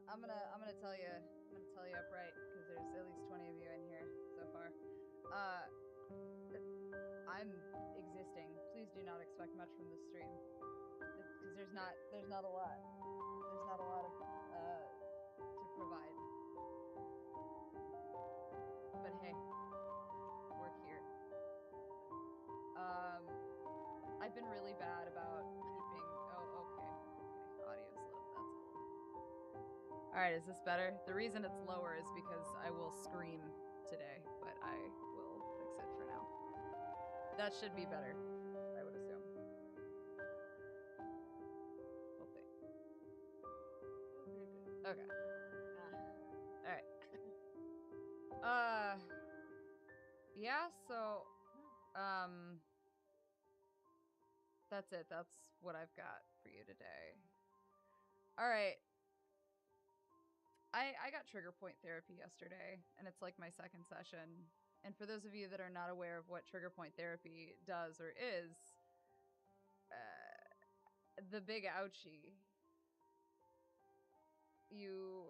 I'm gonna tell you upright because there's at least 20 of you in here so far. Uh, I'm existing. Please do not expect much from this stream because there's not a lot. There's not a lot of to provide. But hey, we're here. I've been really bad about keeping. Oh, okay. Audio's low. That's cool. All right, is this better? The reason it's lower is because I will scream today, but I will fix it for now. That should be better, I would assume. We'll see. Okay. All right. Yeah. So, that's it. That's what I've got for you today. All right. I got trigger point therapy yesterday, and it's like my second session. And for those of you that are not aware of what trigger point therapy does or is, the big ouchie. You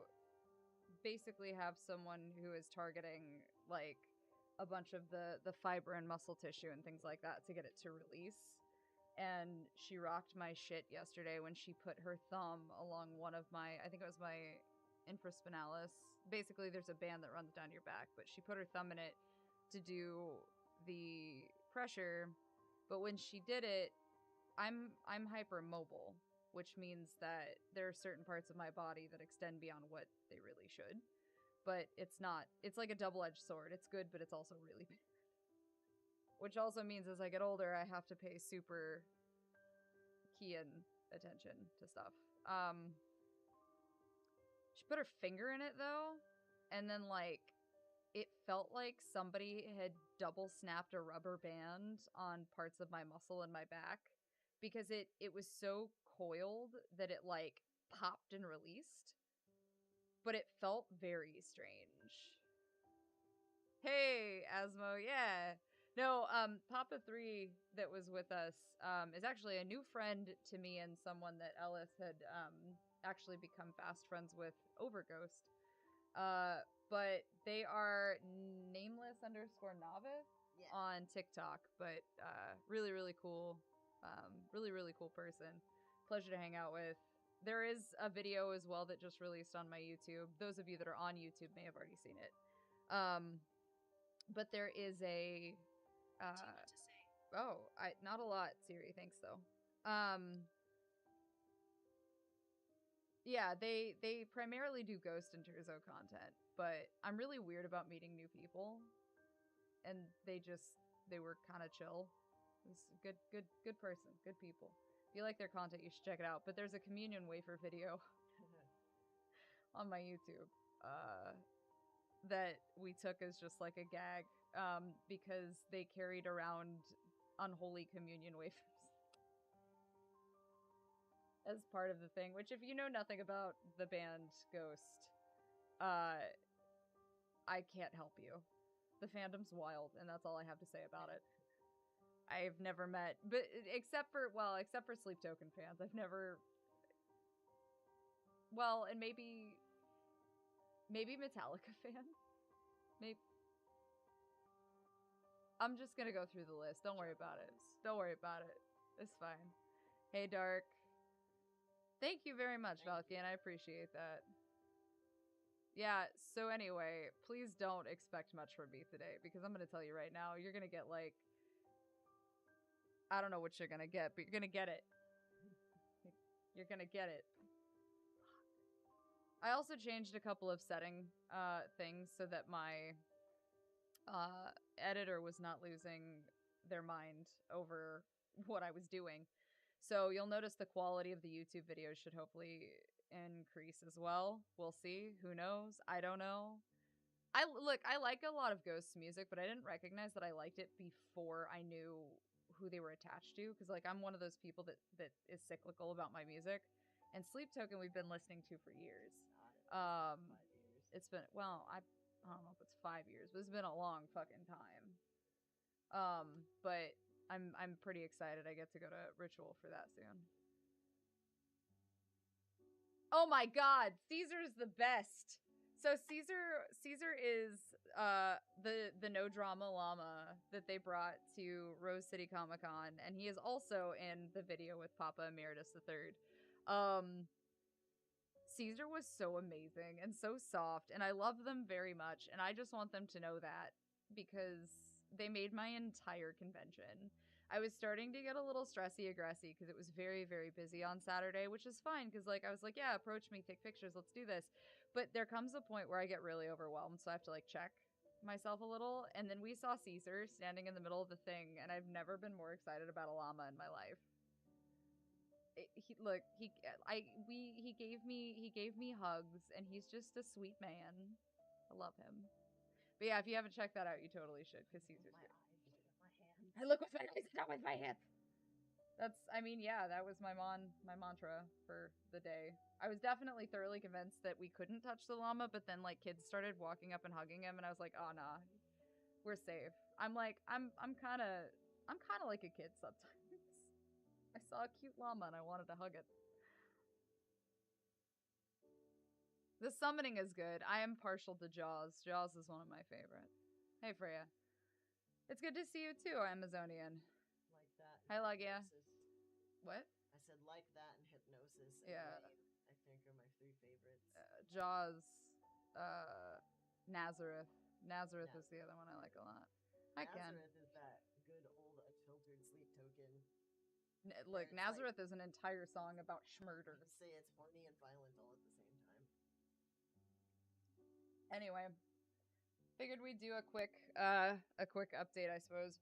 basically have someone who is targeting like a bunch of the fiber and muscle tissue and things like that to get it to release. And she rocked my shit yesterday when she put her thumb along one of my, I think it was my infraspinalis. Basically, there's a band that runs down your back, but she put her thumb in it to do the pressure. But when she did it, I'm hypermobile, which means that there are certain parts of my body that extend beyond what they really should. But it's not. It's like a double-edged sword. It's good, but it's also really bad. Which also means as I get older, I have to pay super key-in attention to stuff. She put her finger in it, though, and then, like, it felt like somebody had double snapped a rubber band on parts of my muscle in my back because it was so coiled that it, like, popped and released. But it felt very strange. Hey, Asmo, yeah. No, Papa 3 that was with us is actually a new friend to me and someone that Ellis had actually become fast friends with over Ghost. But they are nameless _ novice on TikTok, but really, really cool. Really, really cool person. Pleasure to hang out with. There is a video as well that just released on my YouTube. Those of you that are on YouTube may have already seen it. But there is a not a lot, Siri, thanks though. Yeah, they primarily do Ghost and Terzo content, but I'm really weird about meeting new people, and they were kind of chill. It's good person, good people. If you like their content, you should check it out. But there's a communion wafer video on my YouTube that we took as just like a gag because they carried around unholy communion wafers as part of the thing, which if you know nothing about the band Ghost, I can't help you. The fandom's wild, and that's all I have to say about it. I've never met, but except for Sleep Token fans, I've never, well, and maybe Metallica fans. Maybe. I'm just gonna go through the list. Don't worry about it. Don't worry about it. It's fine. Hey, Dark. Thank you very much, Valkian. I appreciate that. Yeah, so anyway, please don't expect much from me today, because I'm gonna tell you right now, you're gonna get, like, I don't know what you're gonna get, but you're gonna get it. You're gonna get it. I also changed a couple of setting things so that my editor was not losing their mind over what I was doing. So you'll notice the quality of the YouTube videos should hopefully increase as well. We'll see. Who knows? I don't know. I like a lot of Ghost's music, but I didn't recognize that I liked it before I knew who they were attached to, because like I'm one of those people that is cyclical about my music. And Sleep Token we've been listening to for years. 5 years. It's been, well, I don't know if it's 5 years, but it's been a long fucking time. But I'm pretty excited I get to go to Ritual for that soon. Oh my god, Caesar's the best. So Caesar is the no drama llama that they brought to Rose City Comic Con, and he is also in the video with Papa Emeritus III. Um Caesar was so amazing and so soft, and I love them very much, and I just want them to know that because they made my entire convention. I was starting to get a little stressy aggressy because it was very, very busy on Saturday, which is fine because like I was like, yeah, approach me, take pictures, let's do this. But there comes a point where I get really overwhelmed, so I have to like check myself a little. And then we saw Caesar standing in the middle of the thing, and I've never been more excited about a llama in my life. He look he gave me hugs, and he's just a sweet man. I love him. But yeah, if you haven't checked that out, you totally should because Caesar's My great. eyes, my hands. I look with my eyes, not with my hands. That's I mean yeah, that was my mantra for the day. I was definitely thoroughly convinced that we couldn't touch the llama, but then like kids started walking up and hugging him, and I was like, oh nah, we're safe. I'm kind of like a kid sometimes. I saw a cute llama and I wanted to hug it. The summoning is good. I am partial to Jaws. Jaws is one of my favorite. Hey, Freya. It's good to see you too, Amazonian. Like that. Hi, Lagia. Hypnosis. What? I said like that and hypnosis. And Yeah. Rain, I think are my three favorites. Jaws, Nazareth. Nazareth is the other one I like a lot. Hi, Ken. Nazareth is that good old unfiltered sleep token. Look, Nazareth is an entire song about You schmurders. can say it's horny and violent all at the same time. Anyway, figured we'd do a quick update, I suppose.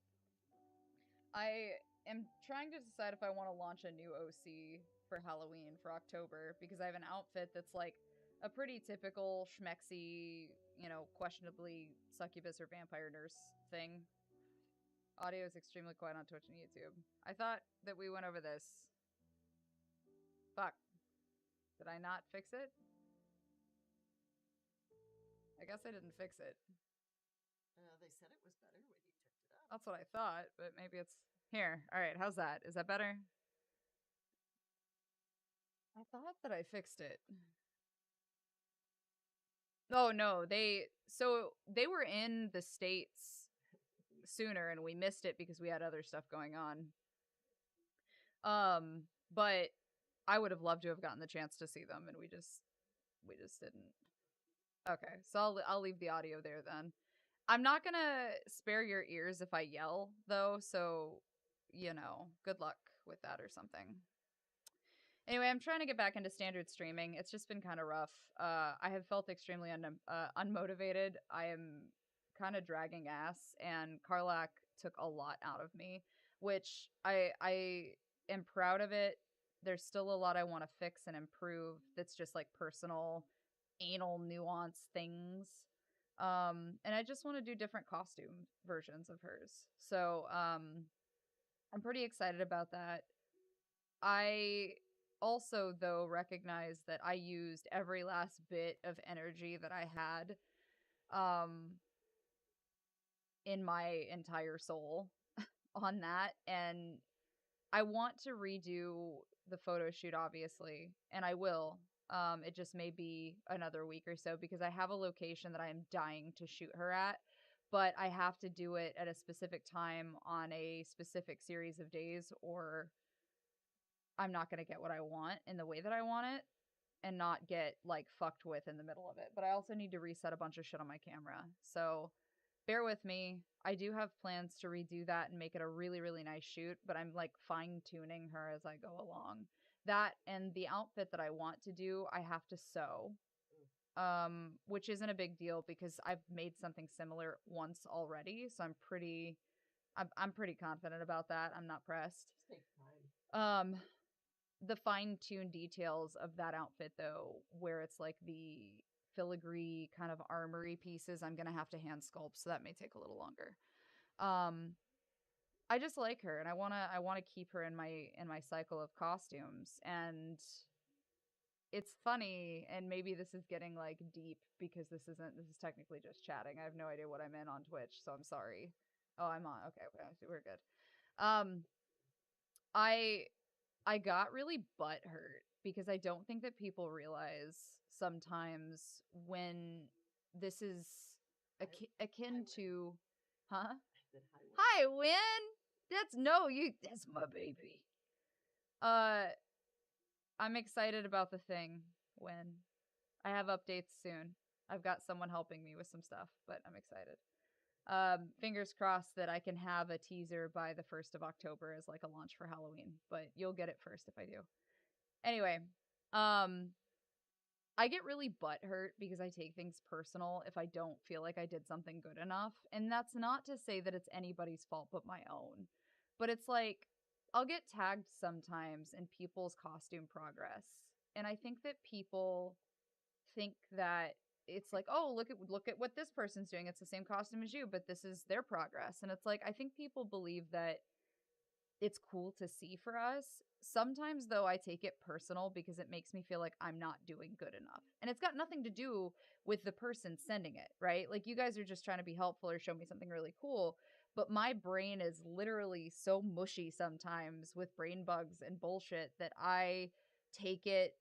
I am trying to decide if I want to launch a new OC for Halloween for October because I have an outfit that's like a pretty typical schmexy, you know, questionably succubus or vampire nurse thing. Audio is extremely quiet on Twitch and YouTube. I thought that we went over this. Fuck. Did I not fix it? I guess I didn't fix it. They said it was better when you checked it up. That's what I thought, but maybe it's... Here. Alright, how's that? Is that better? I thought that I fixed it. Oh, no, they were in the States sooner and we missed it because we had other stuff going on. But I would have loved to have gotten the chance to see them and we just didn't. Okay, so I'll leave the audio there then. I'm not gonna spare your ears if I yell though, so you know, good luck with that or something. Anyway, I'm trying to get back into standard streaming. It's just been kind of rough. I have felt extremely unmotivated. I am kind of dragging ass, and Karlak took a lot out of me, which I am proud of it. There's still a lot I want to fix and improve. That's just like personal, anal nuance things. And I just want to do different costume versions of hers. So I'm pretty excited about that. I also, though, recognize that I used every last bit of energy that I had in my entire soul on that. And I want to redo the photo shoot, obviously, and I will. It just may be another week or so because I have a location that I am dying to shoot her at, but I have to do it at a specific time on a specific series of days, or I'm not going to get what I want in the way that I want it and not get like fucked with in the middle of it. But I also need to reset a bunch of shit on my camera. So bear with me. I do have plans to redo that and make it a really, really nice shoot, but I'm like fine tuning her as I go along. That and the outfit that I want to do, I have to sew. Which isn't a big deal because I've made something similar once already, so I'm pretty confident about that. I'm not pressed. Just take time. The fine-tuned details of that outfit though, where it's like the filigree kind of armory pieces, I'm gonna have to hand sculpt, so that may take a little longer. I just like her and I wanna keep her in my cycle of costumes. And it's funny, and maybe this is getting like deep because this is technically just chatting. I have no idea what I'm in on Twitch, so I'm sorry. Oh, I'm on. Okay, we're good. I I got really butthurt because I don't think that people realize sometimes when this is akin to, huh? I said hi, Win. Hi, Win. That's my baby. Uh, I'm excited about the thing, Win. I have updates soon. I've got someone helping me with some stuff, but I'm excited. Fingers crossed that I can have a teaser by the 1st of October as like a launch for Halloween, but you'll get it first if I do. Anyway, um, I get really butthurt because I take things personal if I don't feel like I did something good enough. And that's not to say that it's anybody's fault but my own. But it's like, I'll get tagged sometimes in people's costume progress. And I think that people think that it's like, oh, look at what this person's doing. It's the same costume as you, but this is their progress. And it's like, I think people believe that it's cool to see for us. Sometimes, though, I take it personal because it makes me feel like I'm not doing good enough. And it's got nothing to do with the person sending it, right? Like, you guys are just trying to be helpful or show me something really cool. But my brain is literally so mushy sometimes with brain bugs and bullshit that I take it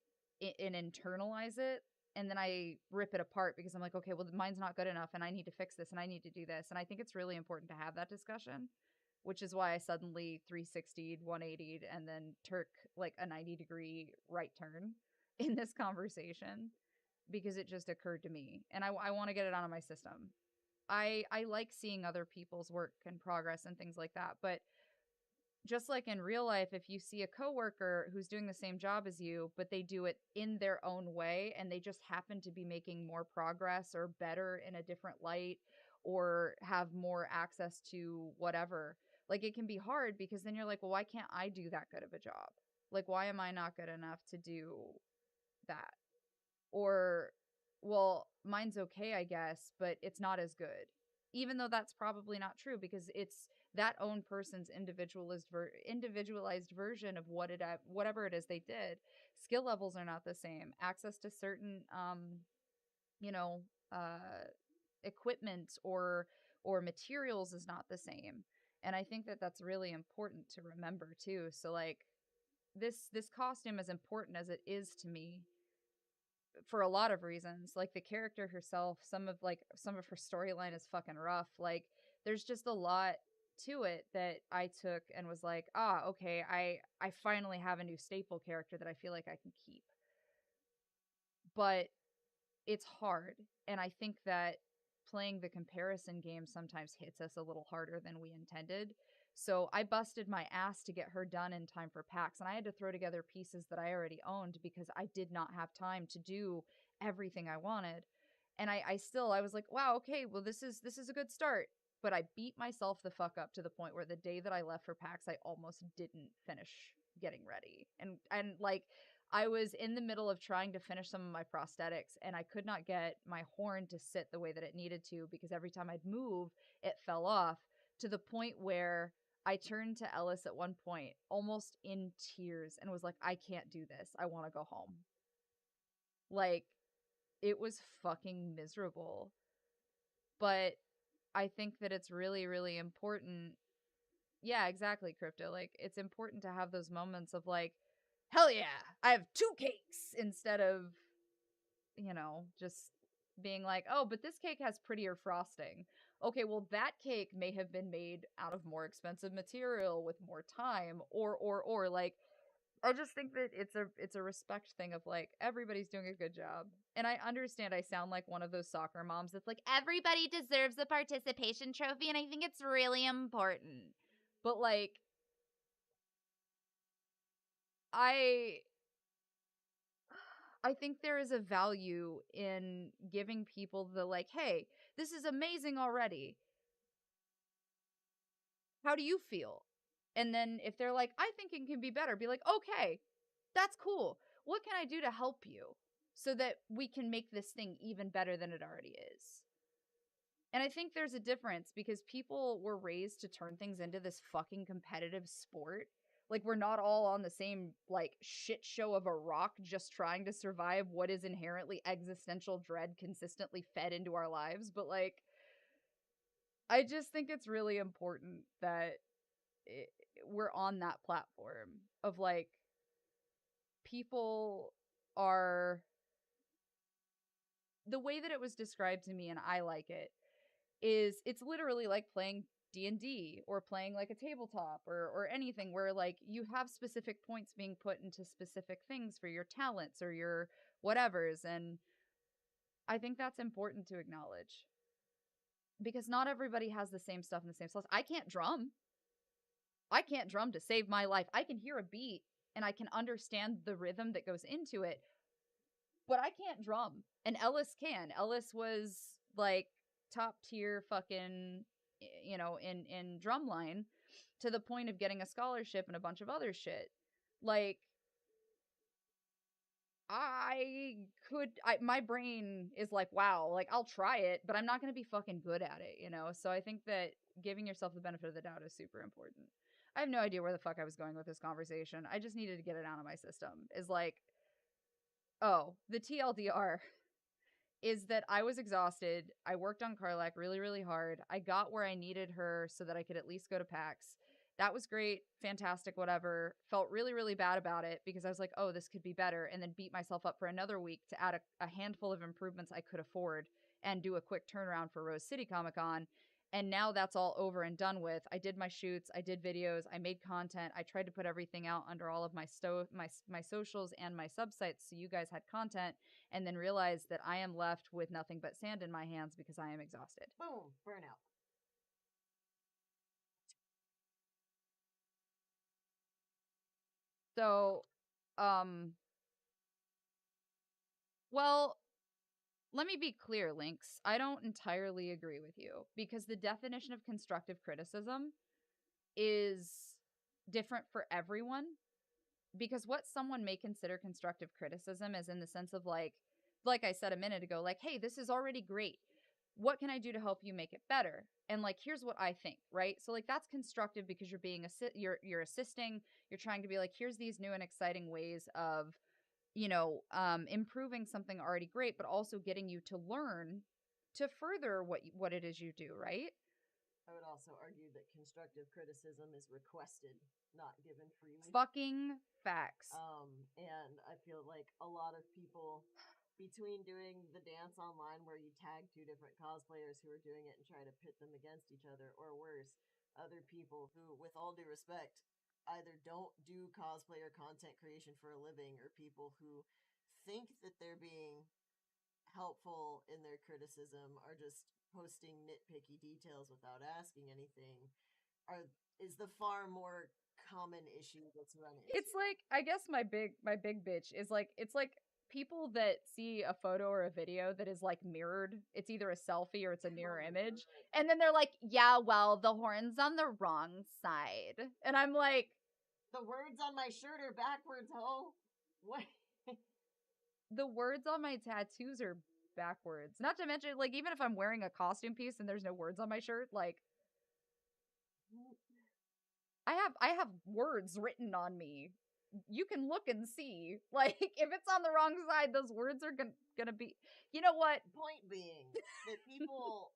and internalize it. And then I rip it apart because I'm like, okay, well, mine's not good enough and I need to fix this and I need to do this. And I think it's really important to have that discussion, which is why I suddenly 360'd, 180'd, and then Turk like a 90-degree right turn in this conversation because it just occurred to me. And I want to get it out of my system. I like seeing other people's work and progress and things like that. But just like in real life, if you see a coworker who's doing the same job as you, but they do it in their own way and they just happen to be making more progress or better in a different light or have more access to whatever, like it can be hard because then you're like, well, why can't I do that good of a job? Like, why am I not good enough to do that? Or, well, mine's okay, I guess, but it's not as good. Even though that's probably not true because it's that own person's individualized version of whatever it is they did. Skill levels are not the same. Access to certain you know, uh equipment or materials is not the same. And I think that that's really important to remember too. So like this costume, as important as it is to me, for a lot of reasons, like the character herself, some of her storyline is fucking rough. Like there's just a lot to it that I took and was like, ah, okay, I finally have a new staple character that I feel like I can keep. But it's hard, and I think that playing the comparison game sometimes hits us a little harder than we intended. So I busted my ass to get her done in time for PAX, and I had to throw together pieces that I already owned because I did not have time to do everything I wanted. And I was like, wow, okay, well this is a good start. But I beat myself the fuck up to the point where the day that I left for PAX, I almost didn't finish getting ready. And like I was in the middle of trying to finish some of my prosthetics and I could not get my horn to sit the way that it needed to because every time I'd move, it fell off, to the point where I turned to Ellis at one point, almost in tears, and was like, I can't do this. I want to go home. Like, it was fucking miserable. But I think that it's really, really important. Yeah, exactly, Crypto. Like, it's important to have those moments of like, hell yeah, I have two cakes instead of, just being like, oh, but this cake has prettier frosting. Okay, well, that cake may have been made out of more expensive material with more time, or like, I just think that it's a respect thing of like everybody's doing a good job. And I understand I sound like one of those soccer moms that's like everybody deserves a participation trophy and I think it's really important. But like I I think there is a value in giving people the like, hey, this is amazing already. How do you feel? And then if they're like, I think it can be better, be like, okay, that's cool. What can I do to help you so that we can make this thing even better than it already is? And I think there's a difference because people were raised to turn things into this fucking competitive sport. Like, we're not all on the same, like, shit show of a rock just trying to survive what is inherently existential dread consistently fed into our lives. But, like, I just think it's really important that we're on that platform of, like, people are, the way that it was described to me, and I like it, is it's literally like playing D&D or playing like a tabletop or anything where like you have specific points being put into specific things for your talents or your whatevers. And I think that's important to acknowledge because not everybody has the same stuff in the same slots. I can't drum. I can't drum to save my life. I can hear a beat and I can understand the rhythm that goes into it, but I can't drum. And Ellis can. Ellis was like top tier fucking, in drumline to the point of getting a scholarship and a bunch of other shit. Like my brain is like, wow, like I'll try it, but I'm not going to be fucking good at it, So I think that giving yourself the benefit of the doubt is super important. I have no idea where the fuck I was going with this conversation. I just needed to get it out of my system. Is like, oh, the TLDR is that I was exhausted. I worked on Carlac really, really hard. I got where I needed her so that I could at least go to PAX. That was great, fantastic, whatever. Felt really, really bad about it because I was like, oh, this could be better. And then beat myself up for another week to add a handful of improvements I could afford and do a quick turnaround for Rose City Comic Con. And now that's all over and done with. I did my shoots, I did videos, I made content. I tried to put everything out under all of my socials and my subsites so you guys had content, and then realized that I am left with nothing but sand in my hands because I am exhausted. Boom, burnout. So, well, let me be clear, Lynx. I don't entirely agree with you because the definition of constructive criticism is different for everyone. Because what someone may consider constructive criticism is in the sense of like I said a minute ago, like, hey, this is already great. What can I do to help you make it better? And like, here's what I think, right? So like that's constructive because you're being you're assisting, you're trying to be like, here's these new and exciting ways of, improving something already great, but also getting you to learn to further what it is you do, right? I would also argue that constructive criticism is requested, not given freely. Fucking facts. And I feel like a lot of people, between doing the dance online where you tag two different cosplayers who are doing it and try to pit them against each other, or worse, other people who, with all due respect, either don't do cosplay or content creation for a living, or people who think that they're being helpful in their criticism are just posting nitpicky details without asking anything, are is the far more common issue that's run into. It's like, I guess my big bitch is like, it's like people that see a photo or a video that is like mirrored. It's either a selfie or it's a mirror image. And then they're like, yeah, well, the horn's on the wrong side. And I'm like, the words on my shirt are backwards, ho. What? the words on my tattoos are backwards. Not to mention, like, even if I'm wearing a costume piece and there's no words on my shirt, like, I have words written on me. You can look and see. Like, if it's on the wrong side, those words are gonna be. You know what? Point being that people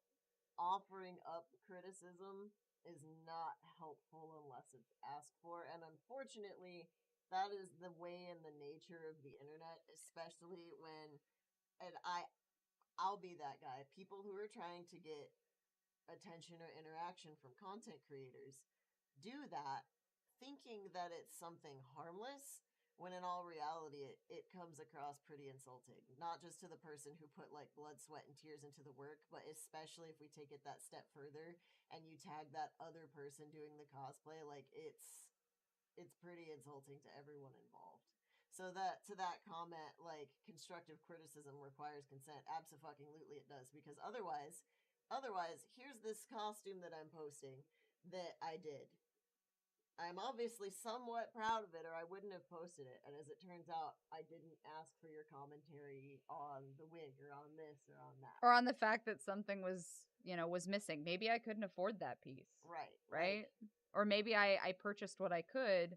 offering up criticism is not helpful unless it's asked for, and unfortunately, that is the way and the nature of the internet, especially when, and I'll be that guy. People who are trying to get attention or interaction from content creators do that thinking that it's something harmless, when in all reality it comes across pretty insulting, not just to the person who put like blood, sweat, and tears into the work, but especially if we take it that step further and you tag that other person doing the cosplay, like it's pretty insulting to everyone involved. So that, to that comment, like constructive criticism requires consent, absolutely it does, because otherwise here's this costume that I'm posting that I did. I'm obviously somewhat proud of it, or I wouldn't have posted it. And as it turns out, I didn't ask for your commentary on the wig or on this or on that. Or on the fact that something was missing. Maybe I couldn't afford that piece. Right. Right? Or maybe I purchased what I could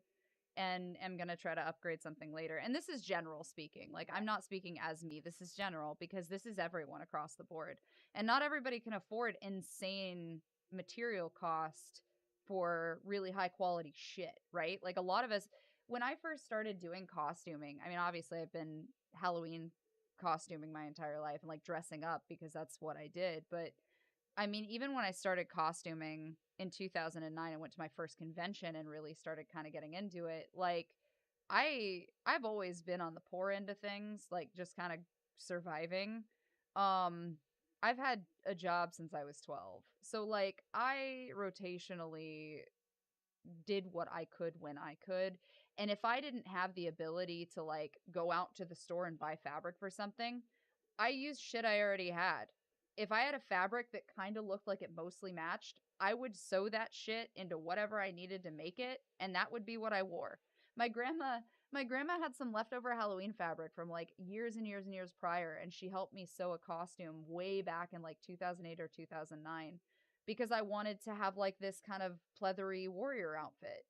and am going to try to upgrade something later. And this is general speaking. Like, I'm not speaking as me. This is general because this is everyone across the board. And not everybody can afford insane material cost for really high quality shit, right? Like, a lot of us, when I first started doing costuming, I mean, obviously I've been Halloween costuming my entire life and like dressing up because that's what I did. But I mean, even when I started costuming in 2009 and went to my first convention and really started kind of getting into it, like I've always been on the poor end of things, like just kind of surviving. Um I've had a job since I was 12. So like I rotationally did what I could when I could. And if I didn't have the ability to like go out to the store and buy fabric for something, I used shit I already had. If I had a fabric that kind of looked like it mostly matched, I would sew that shit into whatever I needed to make it, and that would be what I wore. My grandma my grandma had some leftover Halloween fabric from like years and years and years prior, and she helped me sew a costume way back in like 2008 or 2009 because I wanted to have like this kind of pleathery warrior outfit,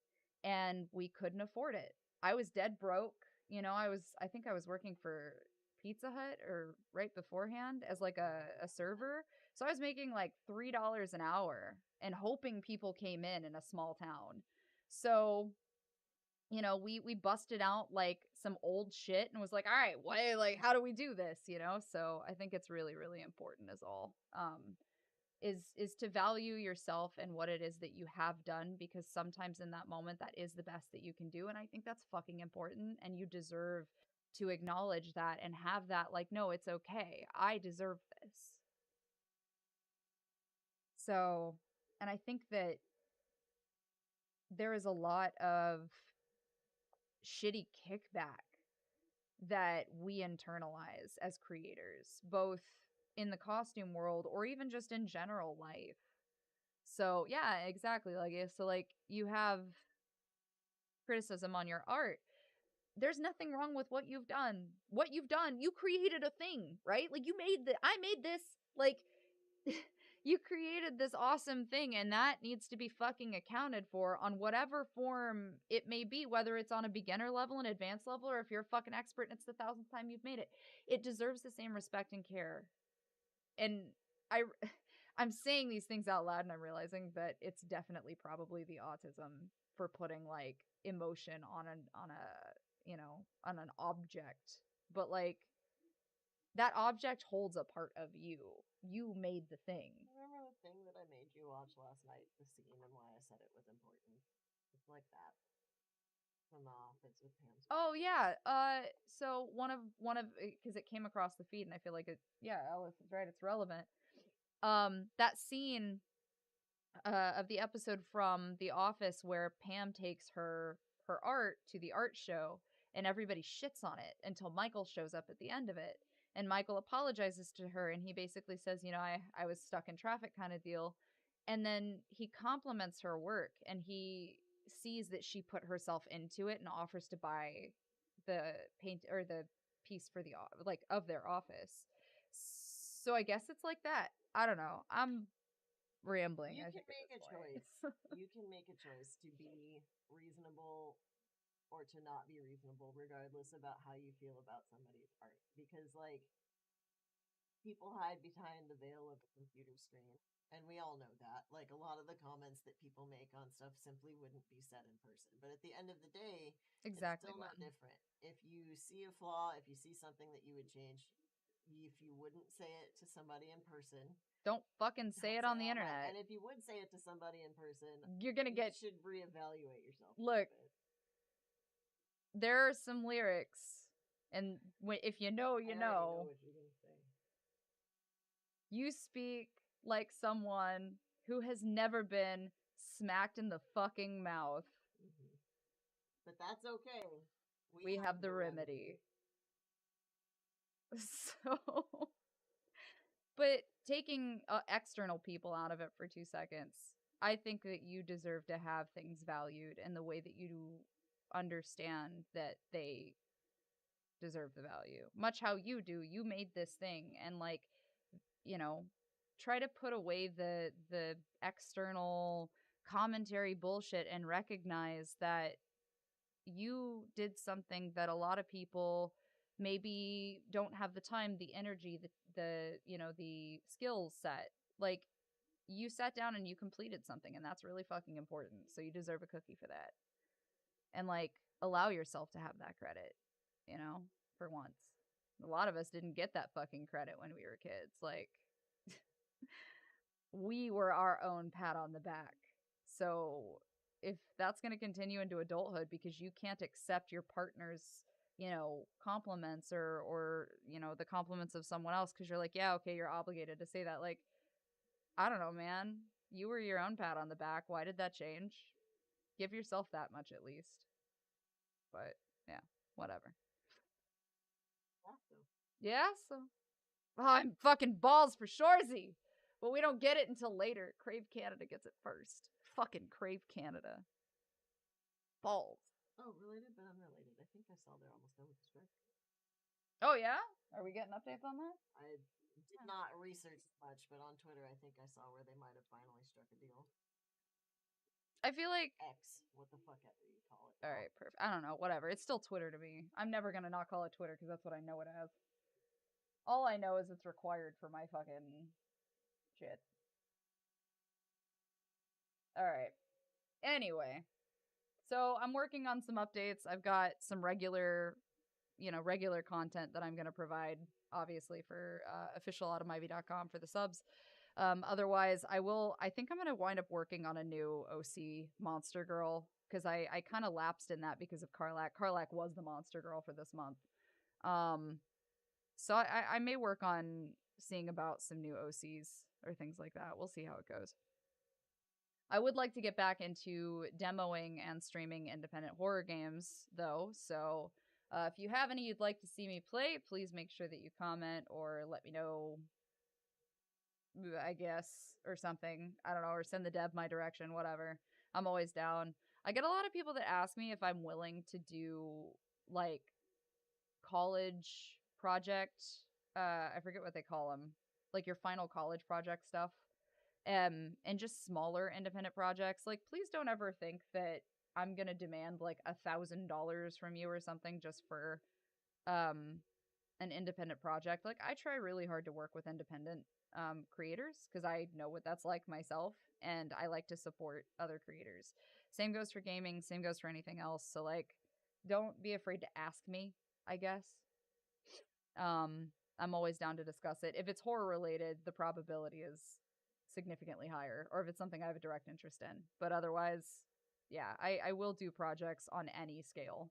and we couldn't afford it. I was dead broke. You know, I think I was working for Pizza Hut or right beforehand as like a server. So I was making like $3 an hour and hoping people came in a small town. So, you know, we busted out like some old shit and was like, all right, what, like, how do we do this? You know? So I think it's really, really important as all. Is to value yourself and what it is that you have done, because sometimes in that moment that is the best that you can do, and I think that's fucking important, and you deserve to acknowledge that and have that like, no, it's okay, I deserve this. So, and I think that there is a lot of shitty kickback that we internalize as creators, both in the costume world or even just in general life. So yeah, exactly. Like so like you have criticism on your art. There's nothing wrong with what you've done. What you've done, you created a thing, right? Like you made I made this, like you created this awesome thing, and that needs to be fucking accounted for on whatever form it may be, whether it's on a beginner level, an advanced level, or if you're a fucking expert and it's the thousandth time you've made it. It deserves the same respect and care. And I I'm saying these things out loud and I'm realizing that it's definitely probably the autism for putting like emotion on a, you know, on an object. But like that object holds a part of you. You made the thing. Remember the thing that I made you watch last night? The scene and why I said it was important. It's like that from The Office with Pam's. Oh yeah. So one of because it came across the feed and I feel like it, yeah, Alice is right, it's relevant. That scene of the episode from The Office where Pam takes her art to the art show and everybody shits on it until Michael shows up at the end of it. And Michael apologizes to her and he basically says, you know, I was stuck in traffic kind of deal. And then he compliments her work and he sees that she put herself into it and offers to buy the paint or the piece for the like of their office. So I guess it's like that. I don't know. I'm rambling. You I can think make at a this point. choice. You can make a choice to be reasonable or to not be reasonable, regardless about how you feel about somebody's art. Because, like, people hide behind the veil of a computer screen. And we all know that. Like, a lot of the comments that people make on stuff simply wouldn't be said in person. But at the end of the day, it's Exactly, still no man. different. If you see a flaw, if you see something that you would change, if you wouldn't say it to somebody in person, Don't fucking say don't it say on it the online. internet. And if you would say it to somebody in person, You're gonna you get. should reevaluate yourself a Look, little bit. there are some lyrics, and if you know, you I already know know. what you're gonna say. You speak like someone who has never been smacked in the fucking mouth. Mm-hmm. But that's okay. We We have have the the remedy. remedy. So, but taking external people out of it for 2 seconds, I think that you deserve to have things valued in the way that you understand that they deserve the value. Much how you do. You made this thing, and like, you know, try to put away the external commentary bullshit and recognize that you did something that a lot of people maybe don't have the time, the energy, the you know, the skills set. Like you sat down and you completed something, and that's really fucking important. So you deserve a cookie for that. And like allow yourself to have that credit, you know, for once. A lot of us didn't get that fucking credit when we were kids. Like, we were our own pat on the back. So if that's going to continue into adulthood because you can't accept your partner's, compliments or the compliments of someone else because you're like, yeah, okay, you're obligated to say that. Like, I don't know, man. You were your own pat on the back. Why did that change? Give yourself that much at least. But yeah, whatever. Awesome. Yeah, so I'm fucking balls for Shorzy. But we don't get it until later. Crave Canada gets it first. Fucking Crave Canada. Balls. Oh, related but unrelated. I think I saw they're almost done with the strike. Oh yeah? Are we getting updates on that? I did not research much, but on Twitter I think I saw where they might have finally struck a deal. I feel like X, what the fuck ever you call it. Alright, perfect. I don't know, whatever. It's still Twitter to me. I'm never gonna not call it Twitter because that's what I know it as. All I know is it's required for my fucking shit. Alright. Anyway. So I'm working on some updates. I've got some regular content that I'm going to provide, obviously, for officialautomivy.com for the subs. Otherwise, I think I'm going to wind up working on a new OC Monster Girl because I kind of lapsed in that because of Karlak. Karlak was the Monster Girl for this month. So I may work on seeing about some new OCs or things like that. We'll see how it goes. I would like to get back into demoing and streaming independent horror games, though. So if you have any you'd like to see me play, please make sure that you comment or let me know, I guess, or something. I don't know, or send the dev my direction, whatever. I'm always down. I get a lot of people that ask me if I'm willing to do, like, college project. I forget what they call them. Like your final college project stuff. And just smaller independent projects. Like, please don't ever think that I'm gonna demand like $1,000 from you or something just for an independent project. Like, I try really hard to work with independent creators because I know what that's like myself, and I like to support other creators. Same goes for gaming. Same goes for anything else. So like, don't be afraid to ask me, I guess. I'm always down to discuss it. If it's horror related, the probability is significantly higher, or if it's something I have a direct interest in. But otherwise, yeah, I will do projects on any scale.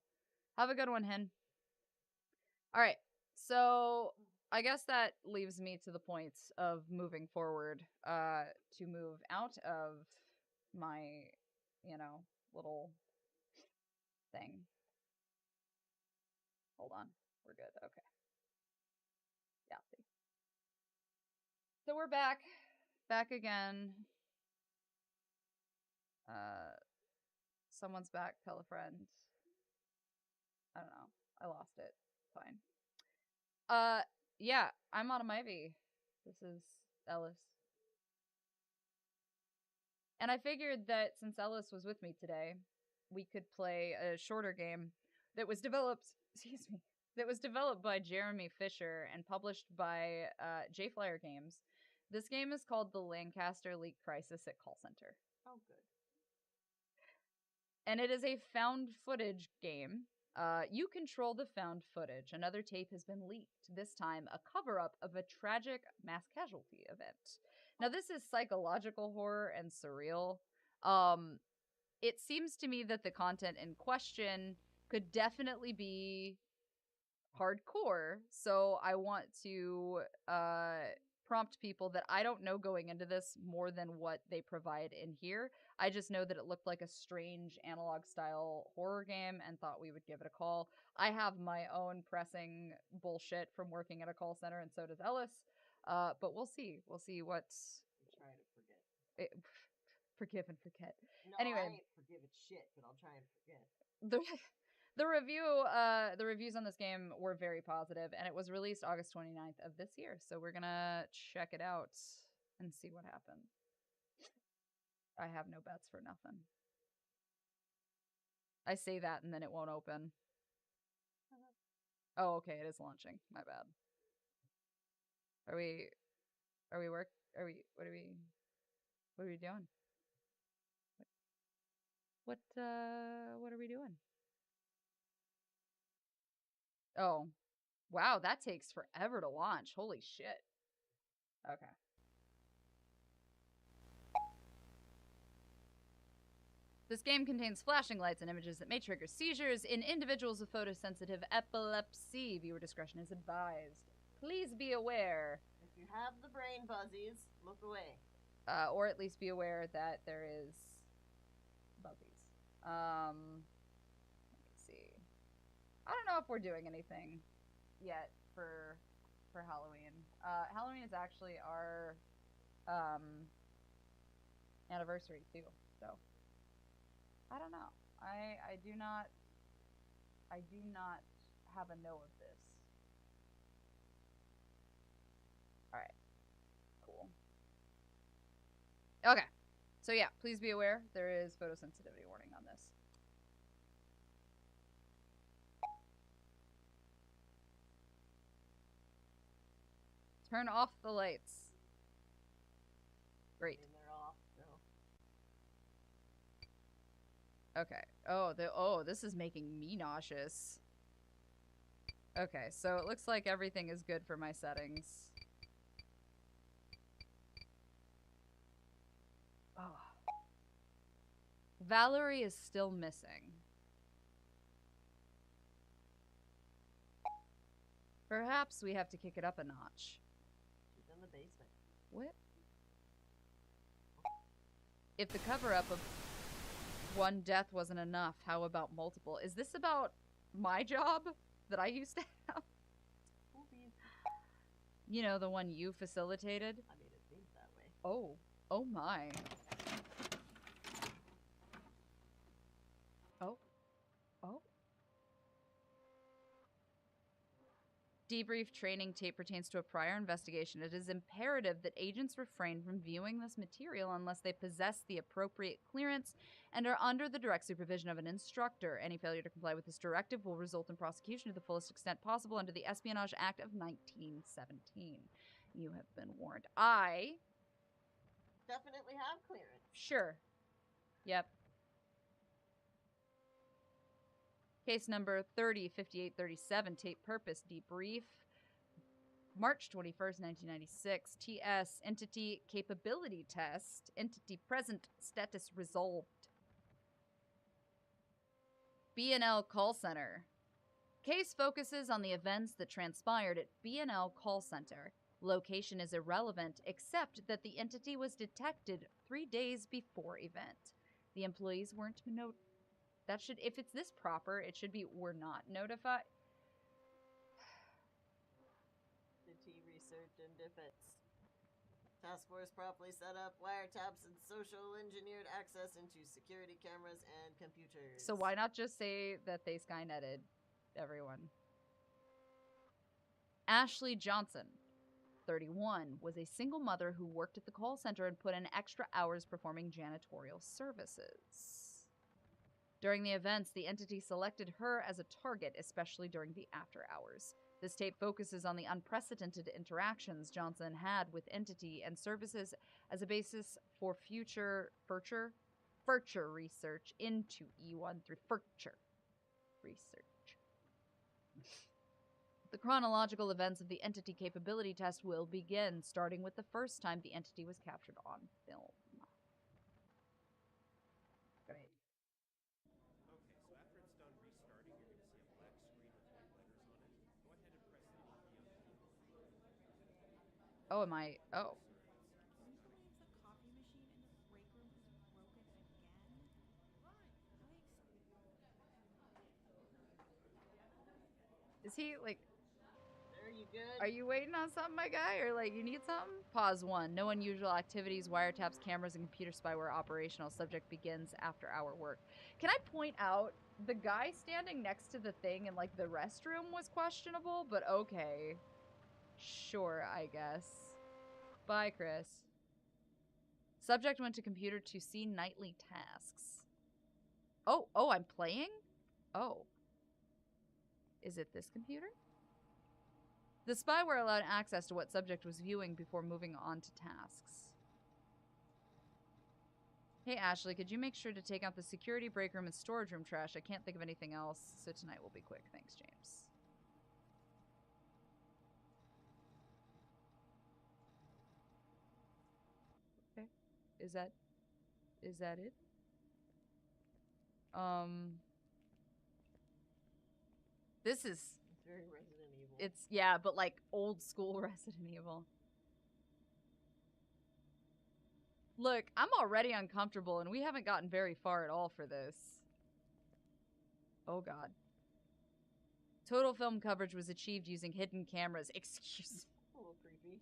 Have a good one, Hen. All right. So I guess that leaves me to the point of moving forward, to move out of my, little thing. Hold on. We're good. Okay. Yeah. So we're back. Back again. Someone's back. Tell a friend. I don't know. I lost it. Fine. Yeah, I'm Autumn Ivy. This is Ellis. And I figured that since Ellis was with me today, we could play a shorter game that was developed, excuse me, that was developed by Jeremy Fisher and published by J Flyer Games. This game is called the Lancaster Leak Crisis at Call Center. Oh, good. And it is a found footage game. You control the found footage. Another tape has been leaked, this time a cover up of a tragic mass casualty event. Now, this is psychological horror and surreal. It seems to me that the content in question could definitely be hardcore. So I want to prompt people that I don't know going into this more than what they provide in here. I just know that it looked like a strange analog style horror game and thought we would give it a call. I have my own pressing bullshit from working at a call center, and so does Ellis. But we'll see. We'll see what's. I'm trying to forget. Forgive and forget. No, anyway, I ain't forgiving shit, but I'll try and forget. The reviews on this game were very positive, and it was released August 29th of this year. So we're gonna check it out and see what happens. I have no bets for nothing. I say that and then it won't open. Oh, okay, it is launching. My bad. What are we doing? What are we doing? Oh, wow, that takes forever to launch. Holy shit. Okay. This game contains flashing lights and images that may trigger seizures in individuals with photosensitive epilepsy. Viewer discretion is advised. Please be aware. If you have the brain buzzies, look away. Or at least be aware that there is buzzies. Let me see. I don't know if we're doing anything yet for Halloween. Halloween is actually our anniversary too, so I don't know. I do not have a know of this. All right, cool. Okay, so yeah, please be aware there is photosensitivity warning on this. Turn off the lights. Great. And they're off, so. Okay. This is making me nauseous. Okay, so it looks like everything is good for my settings. Oh. Valerie is still missing. Perhaps we have to kick it up a notch. She's in the basement. What? If the cover-up of one death wasn't enough, how about multiple? Is this about my job that I used to have? You know, the one you facilitated? I made it think that way. Oh. Oh my. Oh. Oh. Debrief training tape pertains to a prior investigation. It is imperative that agents refrain from viewing this material unless they possess the appropriate clearance and are under the direct supervision of an instructor. Any failure to comply with this directive will result in prosecution to the fullest extent possible under the Espionage Act of 1917. You have been warned. I definitely have clearance. Sure. Yep. Case number 305837, tape purpose debrief. March 21st, 1996. TS, entity capability test. Entity present, status resolved. B&L call center. Case focuses on the events that transpired at B&L call center. Location is irrelevant, except that the entity was detected 3 days before event. The employees weren't that should, if it's this proper, it should be were not notified. Entity research and defense. Task force properly set up wiretaps and social engineered access into security cameras and computers. So why not just say that they Skynetted everyone? Ashley Johnson, 31, was a single mother who worked at the call center and put in extra hours performing janitorial services. During the events, the entity selected her as a target, especially during the after hours. This tape focuses on the unprecedented interactions Johnson had with entity and services as a basis for future Furcher research into E1 through Furcher research. The chronological events of the entity capability test will begin, starting with the first time the entity was captured on film. Great. Oh, am I? Oh. Is he, like... Are you good? Are you waiting on something, my guy? Or, like, you need something? Pause 1. No unusual activities, wiretaps, cameras, and computer spyware operational. Subject begins after hour work. Can I point out, the guy standing next to the thing in, like, the restroom was questionable, but okay. Sure, I guess. Bye, Chris. Subject went to computer to see nightly tasks. Oh, I'm playing? Oh. Is it this computer? The spyware allowed access to what subject was viewing before moving on to tasks. Hey, Ashley, could you make sure to take out the security break room and storage room trash? I can't think of anything else, so tonight will be quick. Thanks, James. Is that it? This is... It's very Resident Evil. It's, yeah, but like old school Resident Evil. Look, I'm already uncomfortable and we haven't gotten very far at all for this. Oh god. Total film coverage was achieved using hidden cameras. Excuse me. A little creepy.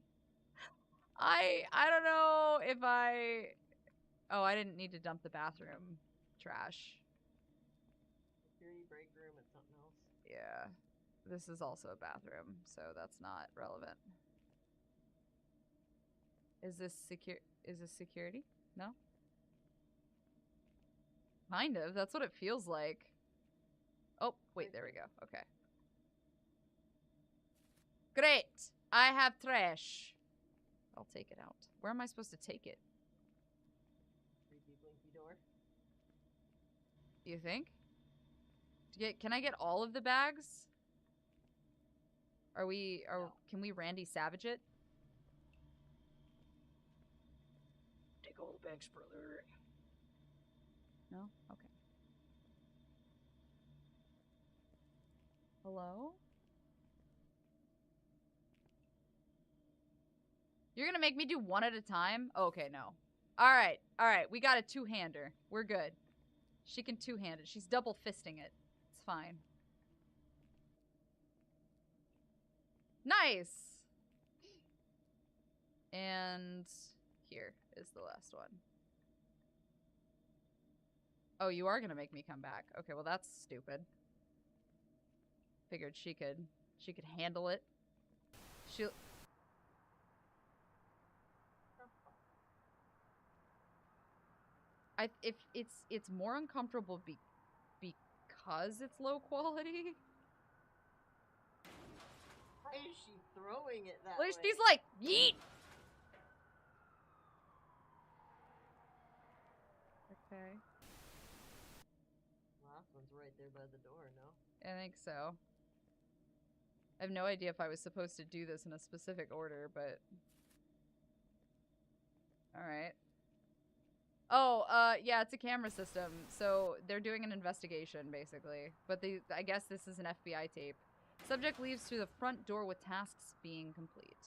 I don't know if I... Oh, I didn't need to dump the bathroom trash. Security break room and something else. Yeah. This is also a bathroom, so that's not relevant. Is this security? No? Kind of. That's what it feels like. Oh, wait, there we go. Okay. Great! I have trash. I'll take it out. Where am I supposed to take it? Creepy blinky door. You think? Can I get all of the bags? No. Can we Randy Savage it? Take all the bags, brother. No? Okay. Hello? You're gonna make me do one at a time? Okay, no. Alright, we got a two-hander. We're good. She can two-hand it. She's double fisting it. It's fine. Nice! And here is the last one. Oh, you are gonna make me come back. Okay, well that's stupid. Figured she could handle it. She'll... if it's more uncomfortable because it's low quality. Why is she throwing it that Like, way? she's like, yeet! Okay. Last one's right there by the door, no? I think so. I have no idea if I was supposed to do this in a specific order, but... Alright. Oh, yeah, it's a camera system, so they're doing an investigation, basically. But I guess this is an FBI tape. Subject leaves through the front door with tasks being complete.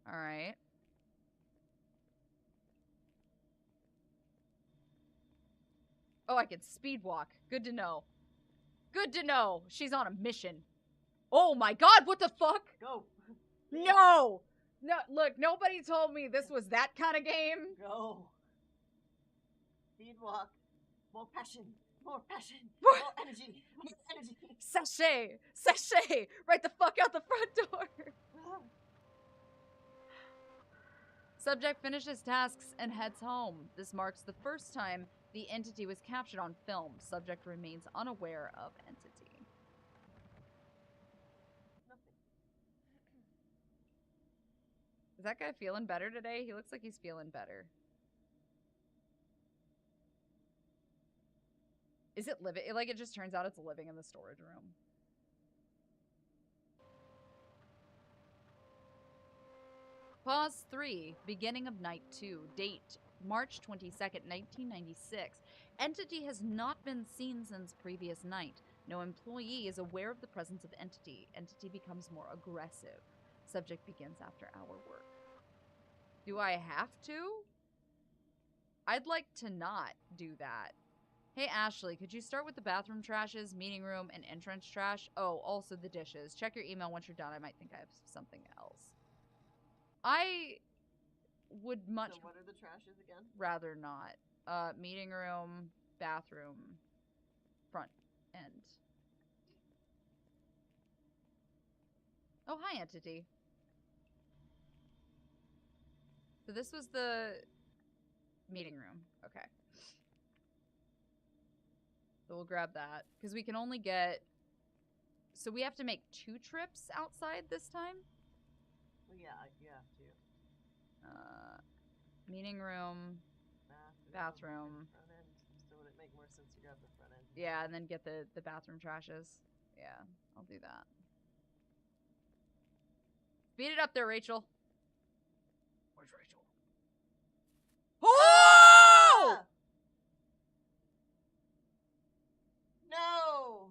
Alright. Oh, I can speed walk. Good to know. Good to know. She's on a mission. Oh my god, what the fuck? Go! No! No, look, nobody told me this was that kind of game. Go! Speed walk. More passion. More passion. More energy. More energy. Sachet! Sachet! Right the fuck out the front door! Subject finishes tasks and heads home. This marks the first time the entity was captured on film. Subject remains unaware of entity. Nothing. Is that guy feeling better today? He looks like he's feeling better. Is it living? Like, it just turns out it's living in the storage room. Pause 3. Beginning of night 2. Date March 22nd, 1996. Entity has not been seen since previous night. No employee is aware of the presence of entity. Entity becomes more aggressive. Subject begins after hour work. Do I have to? I'd like to not do that. Hey, Ashley, could you start with the bathroom trashes, meeting room, and entrance trash? Oh, also the dishes. Check your email once you're done. I might think I have something else. I would much... So what are the trashes again? Rather not. Meeting room, bathroom, front end. Oh, hi, Entity. So this was the meeting room. Okay. So we'll grab that. Because we can only get... So we have to make 2 trips outside this time? Well, yeah, you have to. Meeting room, bathroom. Front end. So would it make more sense to grab the front end? Yeah, and then get the bathroom trashes. Yeah, I'll do that. Speed it up there, Rachel. Where's Rachel? Oh! Ah! No!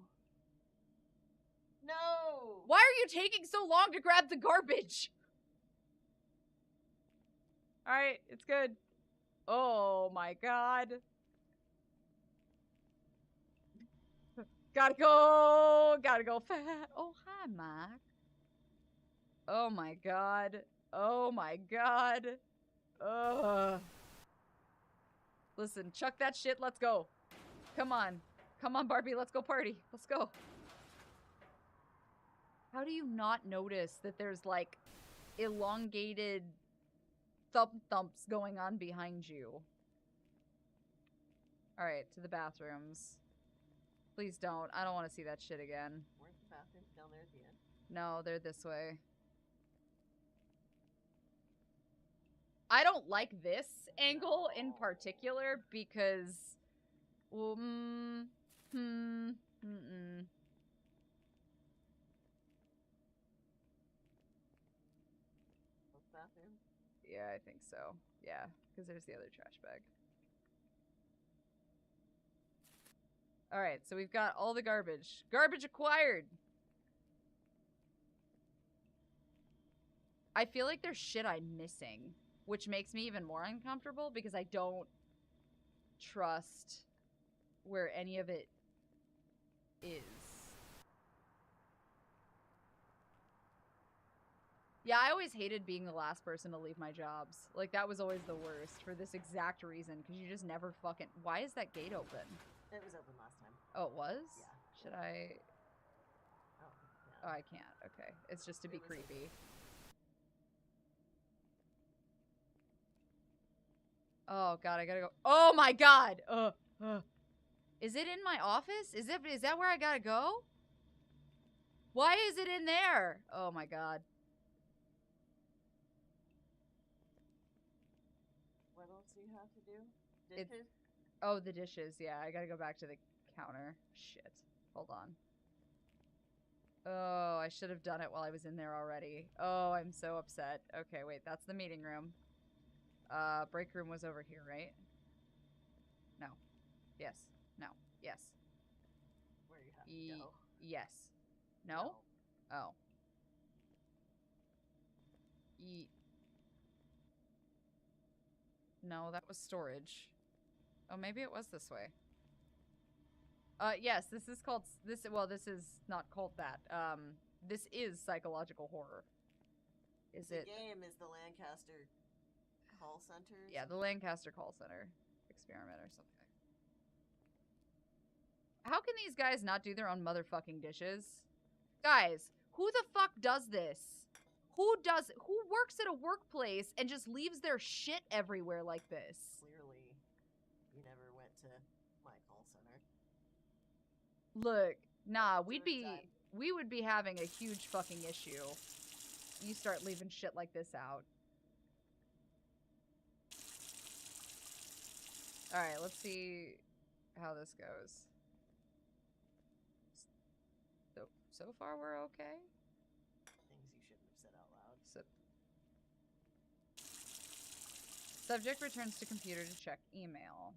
No! Why are you taking so long to grab the garbage? Alright, it's good. Oh my god. Gotta go fast. Oh, hi, Mike. Oh my god. Oh my god. Ugh. Listen, chuck that shit, let's go. Come on. Come on, Barbie, let's go party. Let's go. How do you not notice that there's, like, elongated thumps going on behind you? Alright, to the bathrooms. Please don't. I don't want to see that shit again. Weren't the bathrooms down there at the end? No, they're this way. I don't like this angle in particular because... Well, Bathroom? Yeah, I think so. Yeah, because there's the other trash bag. Alright, so we've got all the garbage. Garbage acquired! I feel like there's shit I'm missing, which makes me even more uncomfortable because I don't trust where any of it is. Yeah, I always hated being the last person to leave my jobs. Like, that was always the worst for this exact reason, because you just never fucking... Why is that gate open? It was open last time. Oh, it was? Yeah. Should I... Oh, Oh, I can't. Okay. It's just to be creepy. Oh, God, I gotta go. Oh, my God! Is it in my office? Is that where I gotta go? Why is it in there? Oh, my God. What else do you have to do? Dishes? Oh, the dishes. Yeah, I gotta go back to the counter. Shit. Hold on. Oh, I should have done it while I was in there already. Oh, I'm so upset. Okay, wait, that's the meeting room. Break room was over here, right? No. Yes. No. Yes. Where you have to go. Yes. No? Oh. No, that was storage. Oh, maybe it was this way. Yes, this is called, this is not called that. This is psychological horror. Is it? The game is the Lancaster call center? Yeah, the Lancaster call center experiment or something. How can these guys not do their own motherfucking dishes? Guys, who the fuck does this? Who works at a workplace and just leaves their shit everywhere like this? Clearly, you never went to my call center. Look, nah, we would be having a huge fucking issue. You start leaving shit like this out. Alright, let's see how this goes. So far we're okay? Things you shouldn't have said out loud. Subject returns to computer to check email.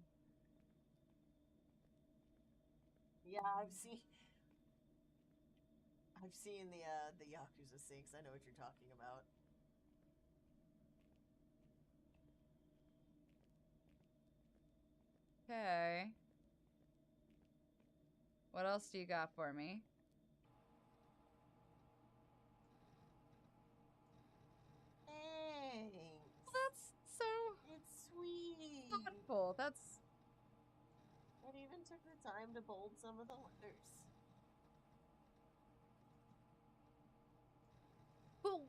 Yeah, I've seen the Yakuza sinks. I know what you're talking about. Okay. What else do you got for me? Thanks. That's so... It's sweet. thoughtful. That's... It even took the time to bold some of the letters. But...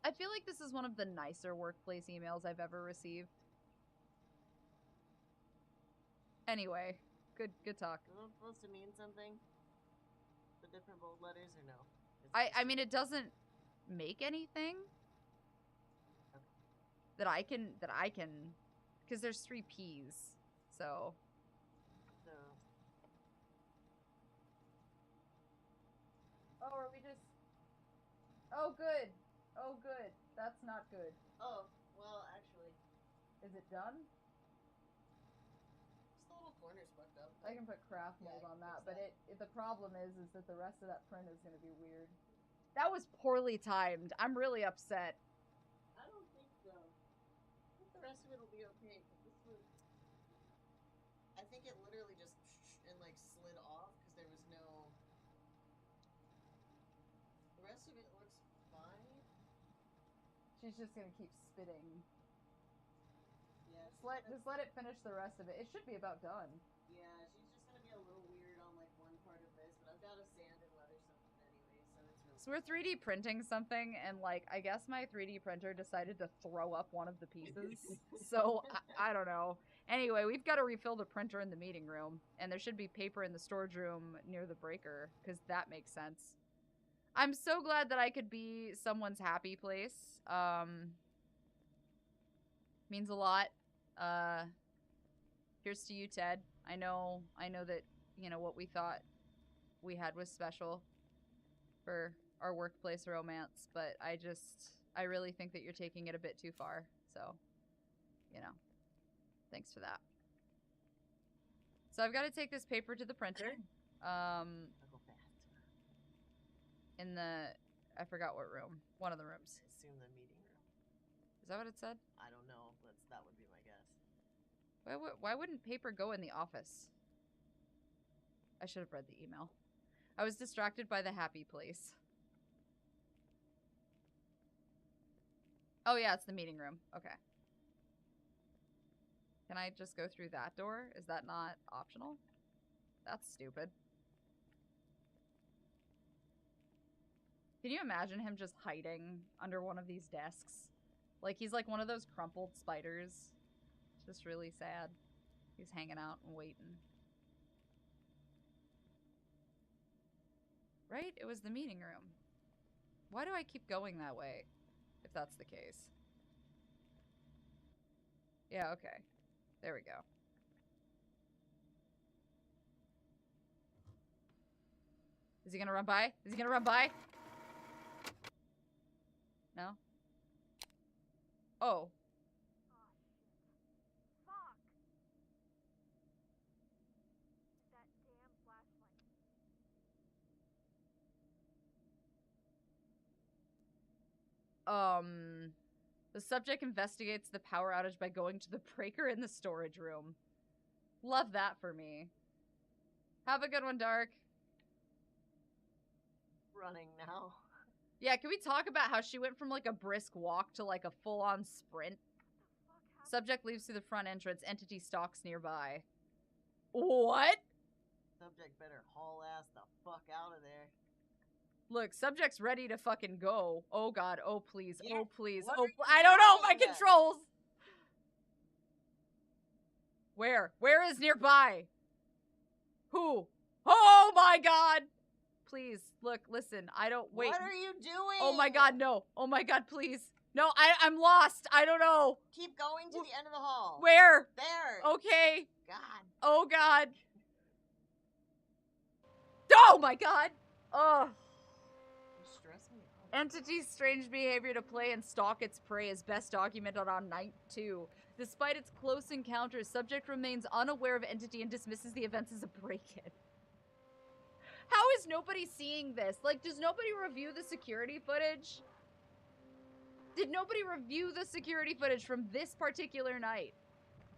I feel like this is one of the nicer workplace emails I've ever received. Anyway, good talk. Is it supposed to mean something? The different bold letters or no? I mean, it doesn't make anything that I can, because there's 3 P's, so. Oh, good. Oh, good. That's not good. Oh, well, actually. Is it done? Just the little corner's fucked up. I can put craft mold on that, but the problem is that the rest of that print is going to be weird. That was poorly timed. I'm really upset. I don't think so. I think the rest of it will be okay, because this was... I think it literally just and like slid off because there was no... The rest of it looks fine. She's just going to keep spitting. Yeah. Just let it finish the rest of it. It should be about done. Yeah, she's just going to be a little weird on like one part of this, but I've got to sand and leather something anyway, so it's really... So we're 3D printing something, and like, I guess my 3D printer decided to throw up one of the pieces. So, I don't know. Anyway, we've got to refill the printer in the meeting room, and there should be paper in the storage room near the breaker, because that makes sense. I'm so glad that I could be someone's happy place. Means a lot. Here's to you, Ted. I know that, you know, what we thought we had was special for our workplace romance, but I really think that you're taking it a bit too far. So, you know, thanks for that. So I've got to take this paper to the printer. I'll go fast. In the, I forgot what room. One of the rooms. I assume the meeting room. Is that what it said? I don't know. That would be my guess. Why wouldn't paper go in the office? I should have read the email. I was distracted by the happy place. Oh yeah, it's the meeting room. Okay. Can I just go through that door? Is that not optional? That's stupid. Can you imagine him just hiding under one of these desks? Like he's like one of those crumpled spiders. Just really sad. He's hanging out and waiting. Right? It was the meeting room. Why do I keep going that way? If that's the case. Yeah, okay. There we go. Is he gonna run by? Is he gonna run by? No? Oh. Fuck! That damn flashlight. The subject investigates the power outage by going to the breaker in the storage room. Love that for me. Have a good one, Dark. Running now. Yeah, can we talk about how she went from like a brisk walk to like a full-on sprint? Subject leaves through the front entrance. Entity stalks nearby. What? Subject better haul ass the fuck out of there. Look, subject's ready to fucking go. Oh god, oh please, Yeah, oh please, what oh are you I don't know, my doing then? controls! Where? Where is nearby? Who? Oh my god! Please, look, listen, I don't, wait. What are you doing? Oh my god, no. Oh my god, please. No, I'm lost. I don't know. Keep going to the end of the hall. Where? There. Okay. God. Oh god. Oh my god. Ugh. You stress me out. Entity's strange behavior to play and stalk its prey is best documented on night 2. Despite its close encounters, subject remains unaware of entity and dismisses the events as a break-in. How is nobody seeing this? Like, does nobody review the security footage? Did nobody review the security footage from this particular night?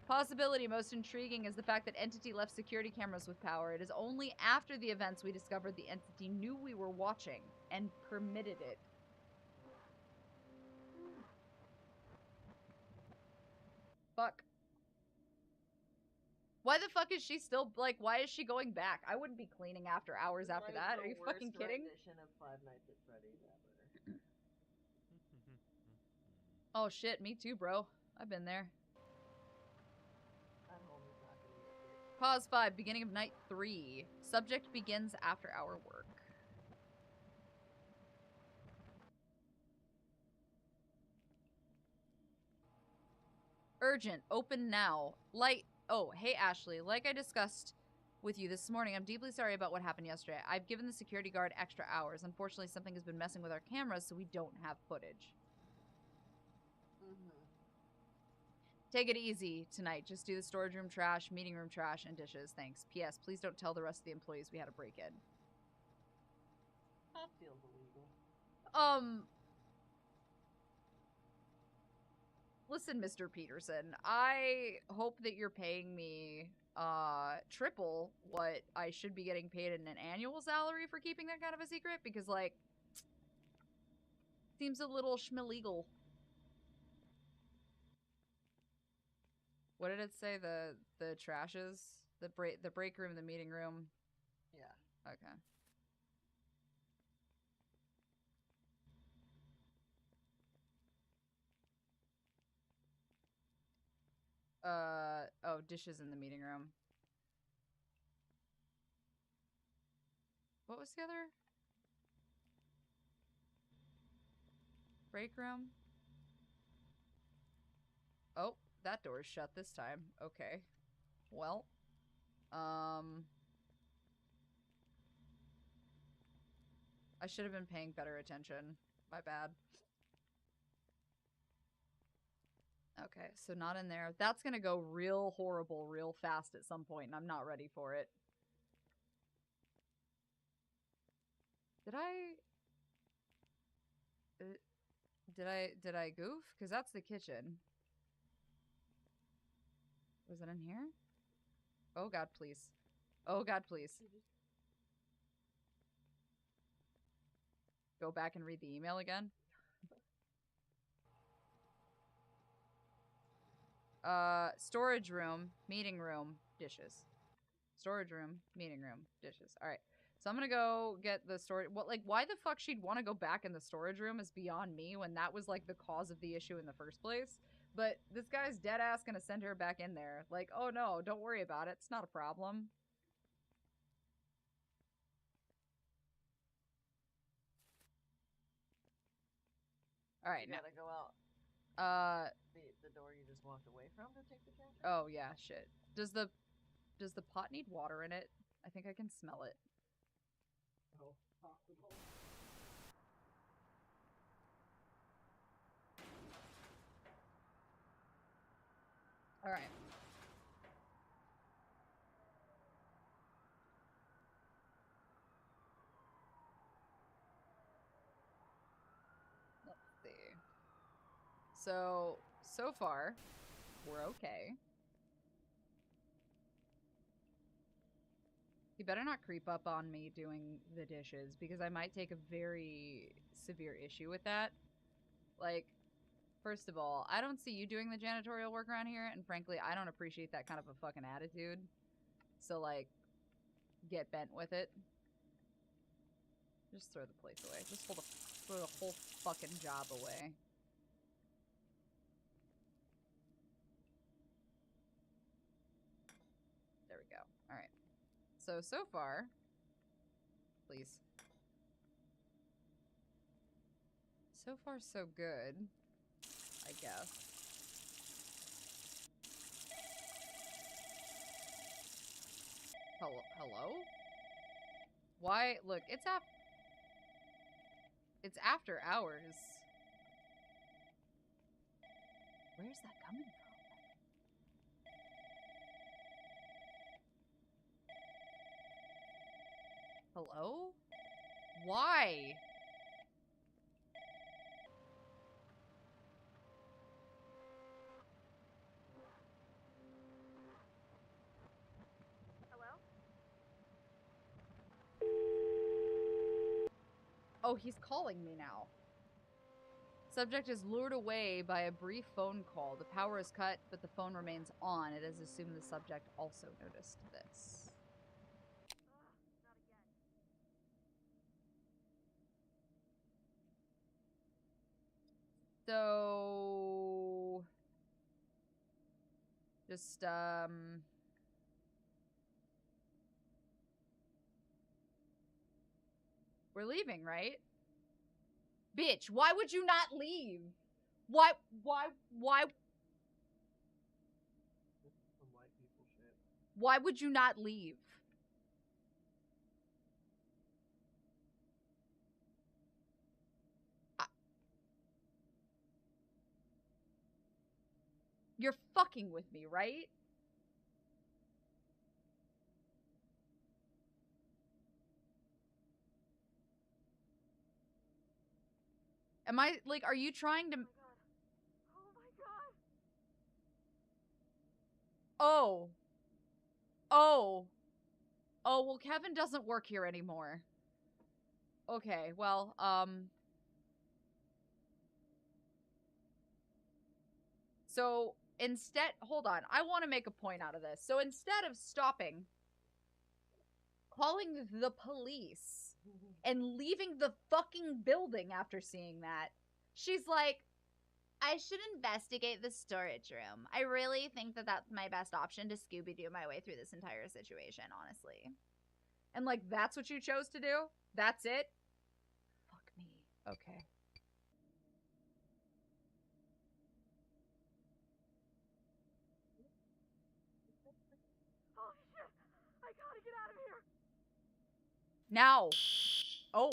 Possibility most intriguing is the fact that entity left security cameras with power. It is only after the events we discovered the entity knew we were watching and permitted it. Fuck. Why the fuck is she still, like, why is she going back? I wouldn't be cleaning after hours after that. Are you fucking kidding? Rendition of Five Nights at Freddy's ever. Oh shit, me too, bro. I've been there. That home is not gonna make it. Pause 5, beginning of night 3. Subject begins after hour work. Urgent, open now. Light, oh, hey Ashley, like I discussed with you this morning. I'm deeply sorry about what happened yesterday. I've given the security guard extra hours. Unfortunately, something has been messing with our cameras, so we don't have footage. Mm-hmm. Take it easy tonight. Just do the storage room trash, meeting room trash, and dishes. Thanks. P.S. Please don't tell the rest of the employees we had a break-in. That feels illegal. Listen, Mr. Peterson, I hope that you're paying me triple what I should be getting paid in an annual salary for keeping that kind of a secret, because, like, seems a little schmillegal. What did it say? The trashes? The break room, the meeting room? Yeah. Okay. Oh, dishes in the meeting room. What was the other? Break room? Oh, that door's shut this time. Okay. Well, I should have been paying better attention. My bad. Okay, so not in there. That's gonna go real horrible real fast at some point, and I'm not ready for it. Did I goof? Because that's the kitchen. Was it in here? Oh god, please. Oh god, please. Go back and read the email again. Storage room, meeting room, dishes. Storage room, meeting room, dishes. All right. So I'm gonna go get the storage. What, like, why the fuck she'd want to go back in the storage room is beyond me when that was, like, the cause of the issue in the first place. But this guy's dead ass gonna send her back in there. Like, oh no, don't worry about it. It's not a problem. All right, You gotta go out the door you just walked away from to take the trash out? Oh yeah, shit. Does the pot need water in it? I think I can smell it. Oh, possible. All right. Let's see. So far, we're okay. You better not creep up on me doing the dishes, because I might take a very severe issue with that. Like, first of all, I don't see you doing the janitorial work around here, and frankly, I don't appreciate that kind of a fucking attitude. So, like, get bent with it. Just throw the plates away. Just throw the whole fucking job away. There we go. Alright. So far, please. So far, so good, I guess. Hello? Why? Look, it's after hours. Where's that coming from? Hello? Why? Hello? Oh, he's calling me now. Subject is lured away by a brief phone call. The power is cut, but the phone remains on. It is assumed the subject also noticed this. Not again. So... Just, we're leaving, right? Bitch, why would you not leave? Why? This is some white people shit. Why would you not leave? You're fucking with me, right? Am I, like, are you trying to... Oh my god. Oh. Oh. Oh, well, Kevin doesn't work here anymore. Okay, well, so instead, hold on, I want to make a point out of this. So instead of stopping, calling the police, and leaving the fucking building after seeing that, she's like, I should investigate the storage room. I really think that that's my best option to Scooby-Doo my way through this entire situation, honestly. And, like, that's what you chose to do? That's it? Fuck me. Okay. Holy shit. I gotta get out of here. Now. Oh.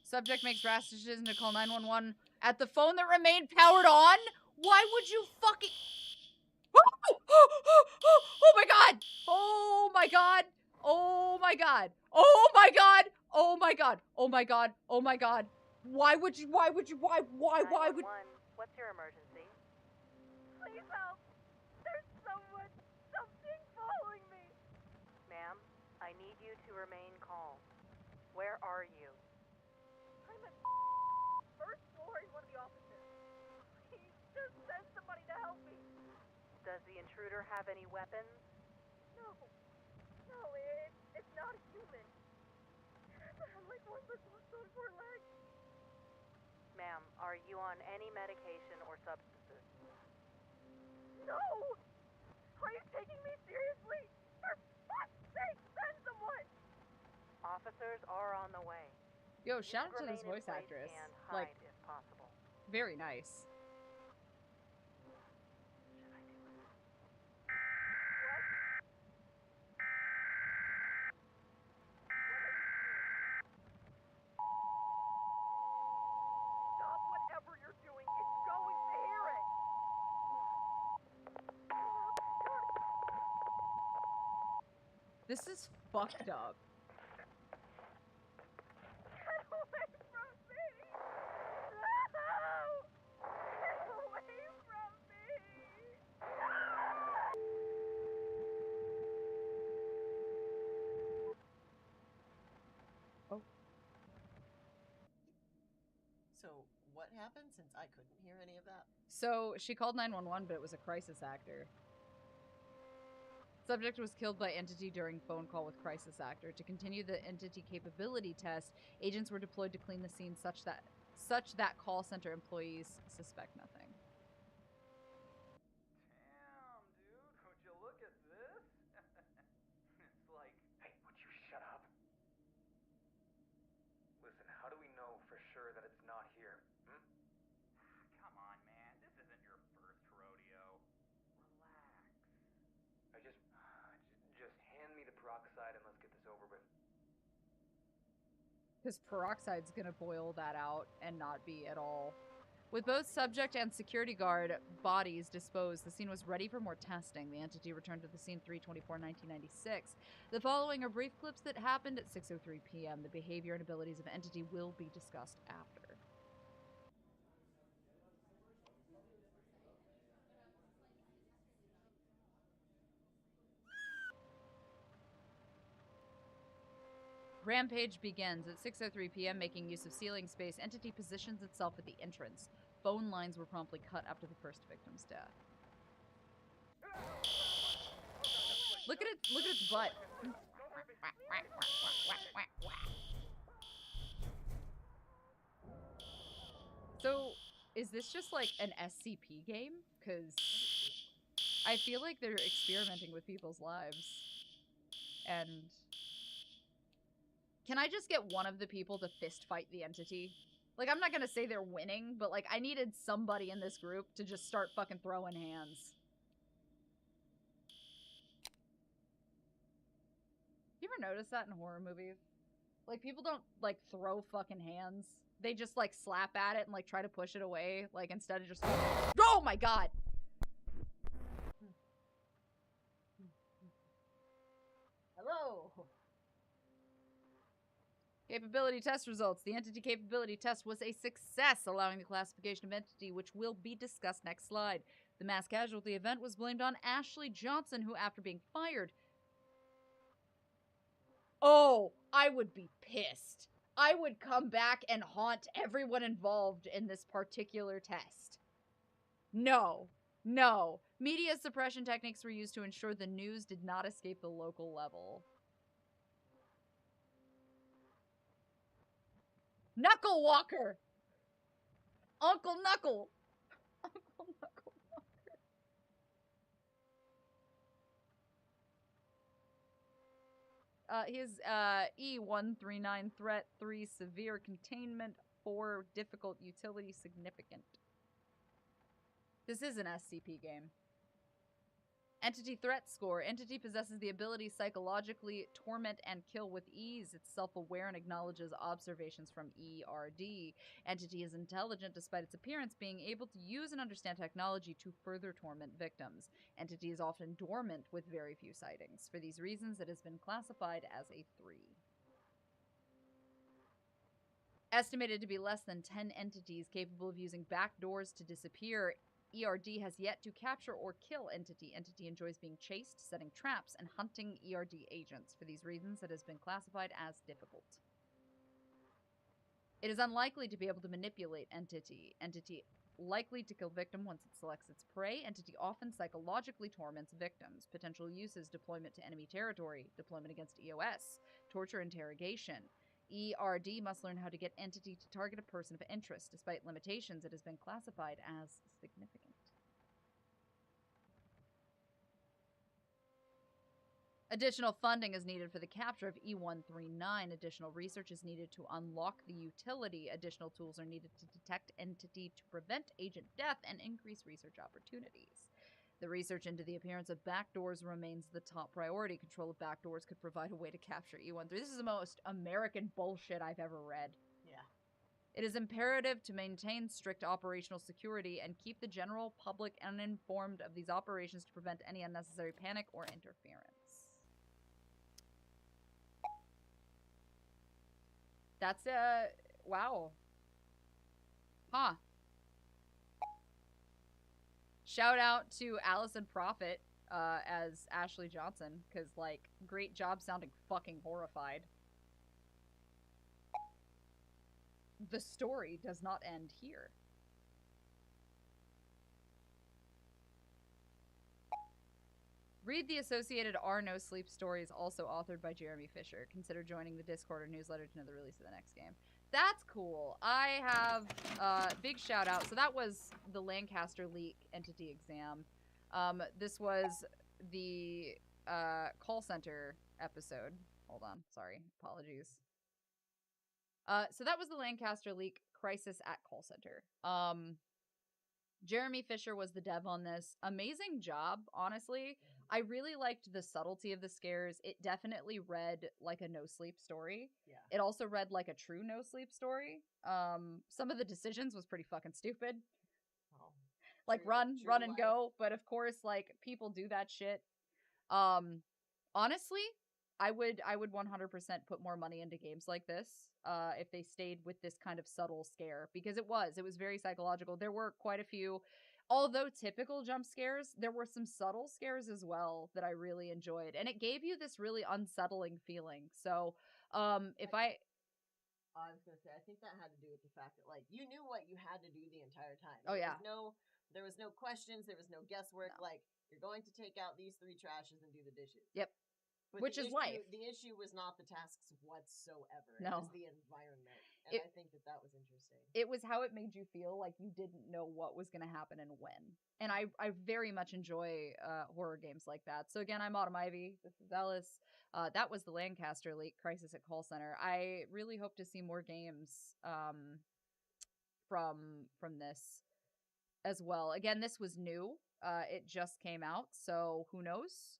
Subject makes rash decision to call 911 at the phone that remained powered on? Why would you fucking... Oh my god! Oh my god! Oh my god! Oh my god! Oh my god! Oh my god! Oh my god! Why would you? Why would? 911, what's your emergency? Please help. There's something following me. Ma'am, I need you to remain calm. Where are you? I'm at first floor in one of the offices. Please, just send somebody to help me. Does the intruder have any weapons? No, it's not a human. I'm like one that walks on four legs. Ma'am, are you on any medication or substances? No! Are you taking me seriously? For fuck's sake, send someone! Officers are on the way. Yo, You shout out should to this remain in voice place actress. and Like, hide if possible. very nice. Should I do it? Stop whatever you're doing. It's going to hear it. This is fucked up. Get away from me! No! Get away from me! Oh. So, what happened since I couldn't hear any of that? So she called 911, but it was a crisis actor. Subject was killed by entity during phone call with crisis actor. To continue the entity capability test, agents were deployed to clean the scene such that call center employees suspect nothing. Damn, dude, would you look at this? It's like, hey, would you shut up? Listen, how do we know for sure that it's not here? Hmm? Come on, man, this isn't your first rodeo. Relax. Just hand me the peroxide and let's get this over with. Because peroxide's gonna boil that out and not be at all. With both subject and security guard bodies disposed, the scene was ready for more testing. The entity returned to the scene 3/24/1996. The following are brief clips that happened at 6:03 p.m. The behavior and abilities of entity will be discussed after. Rampage begins at 6:03 p.m. Making use of ceiling space, entity positions itself at the entrance. Phone lines were promptly cut after the first victim's death. Look at it! Look at its butt. So, is this just like an SCP game? Because I feel like they're experimenting with people's lives. And can I just get one of the people to fist fight the entity? Like, I'm not gonna say they're winning, but like, I needed somebody in this group to just start fucking throwing hands. You ever notice that in horror movies? Like, people don't, like, throw fucking hands. they just like slap at it and like try to push it away, like instead of just oh my god. Hello. Capability test results. The entity capability test was a success, allowing the classification of entity, which will be discussed next slide. The mass casualty event was blamed on Ashley Johnson, who, after being fired... Oh, I would be pissed. I would come back and haunt everyone involved in this particular test. No. No. Media suppression techniques were used to ensure the news did not escape the local level. Knuckle Walker! Uncle Knuckle! Uncle Knuckle Walker. His E139 threat, 3 severe containment, 4 difficult utility significant. This is an SCP game. Entity threat score. Entity possesses the ability psychologically torment and kill with ease. It's self-aware and acknowledges observations from ERD. Entity is intelligent despite its appearance, being able to use and understand technology to further torment victims. Entity is often dormant with very few sightings. For these reasons, it has been classified as a 3. Estimated to be less than 10 entities capable of using backdoors to disappear. ERD has yet to capture or kill Entity. Entity enjoys being chased, setting traps, and hunting ERD agents. For these reasons, it has been classified as difficult. It is unlikely to be able to manipulate Entity. Entity likely to kill victim once it selects its prey. Entity often psychologically torments victims. Potential uses: deployment to enemy territory, deployment against EOS, torture, interrogation. ERD must learn how to get Entity to target a person of interest. Despite limitations, it has been classified as significant. Additional funding is needed for the capture of E139. Additional research is needed to unlock the utility. Additional tools are needed to detect Entity, to prevent agent death, and increase research opportunities. The research into the appearance of backdoors remains the top priority. Control of backdoors could provide a way to capture E13. This is the most American bullshit I've ever read. Yeah. It is imperative to maintain strict operational security and keep the general public uninformed of these operations to prevent any unnecessary panic or interference. That's wow. Huh. Shout out to Allison Prophet as Ashley Johnson, because, like, great job sounding fucking horrified. The story does not end here. Read the associated Are No Sleep stories, also authored by Jeremy Fisher. Consider joining the Discord or newsletter to know the release of the next game. That's cool. I have big shout out. So that was the Lancaster leak entity exam. This was the call center episode. Hold on. Sorry. Apologies. So that was the Lancaster leak crisis at call center. Jeremy Fisher was the dev on this. Amazing job, honestly. I really liked the subtlety of the scares. It definitely read like a no-sleep story. Yeah. It also read like a true no-sleep story. Some of the decisions was pretty fucking stupid. Oh, like true, run true and life. go. But of course, like, people do that shit. Honestly, I would 100% put more money into games like this if they stayed with this kind of subtle scare, because it was very psychological. There were quite a few, although typical jump scares, there were some subtle scares as well that I really enjoyed, and it gave you this really unsettling feeling. So if I was gonna say, I think that had to do with the fact that, like, you knew what you had to do the entire time. Oh, yeah. There was no questions. There was no guesswork. No. Like, you're going to take out these 3 trashes and do the dishes. Yep. But Which is life. The issue was not the tasks whatsoever. No. It was the environment. And I think that was interesting. It was how it made you feel like you didn't know what was going to happen and when. And I very much enjoy horror games like that. So again, I'm Autumn Ivy. This is Ellis. That was the Lancaster leak, Crisis at Call Center. I really hope to see more games from this as well. Again, this was new. It just came out, so who knows?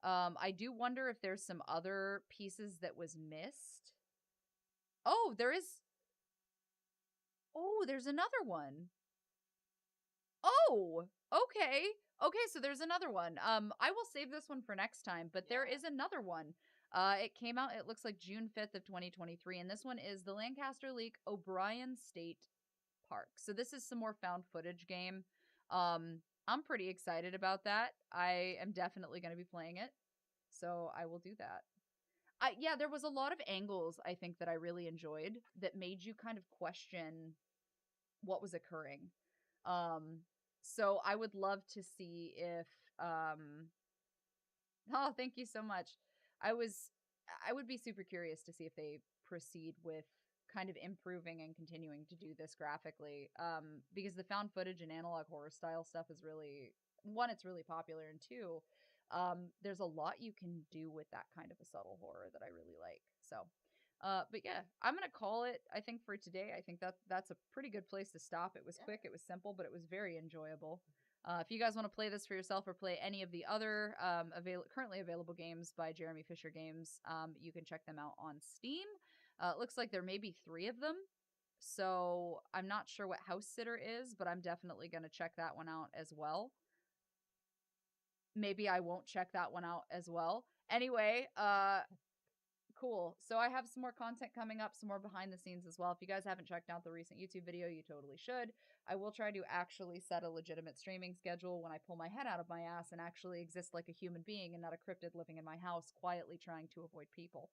I do wonder if there's some other pieces that was missed. Oh, there is. Oh, there's another one. Oh, okay. Okay, so there's another one. I will save this one for next time, but there is another one. It came out, it looks like June 5th of 2023, and this one is the Lancaster Lake O'Brien State Park. So this is some more found footage game. I'm pretty excited about that. I am definitely going to be playing it. So I will do that. Yeah, there was a lot of angles I think that I really enjoyed that made you kind of question what was occurring. So I would love to see if oh, thank you so much. I would be super curious to see if they proceed with kind of improving and continuing to do this graphically. Because the found footage and analog horror style stuff is really, one, it's really popular, and two, there's a lot you can do with that kind of a subtle horror that I really like. So but yeah, I'm gonna call it, I think, for today. I think that's a pretty good place to stop. It was quick, it was simple, but it was very enjoyable. If you guys want to play this for yourself or play any of the other currently available games by Jeremy Fisher Games, you can check them out on Steam. It looks like there may be 3 of them. So I'm not sure what House Sitter is, but I'm definitely going to check that one out as well. Maybe I won't check that one out as well. Anyway, cool. So I have some more content coming up, some more behind the scenes as well. If you guys haven't checked out the recent YouTube video, you totally should. I will try to actually set a legitimate streaming schedule when I pull my head out of my ass and actually exist like a human being and not a cryptid living in my house, quietly trying to avoid people.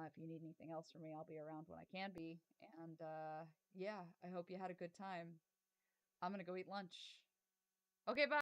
If you need anything else from me, I'll be around when I can be. And yeah, I hope you had a good time. I'm going to go eat lunch. Okay, bye.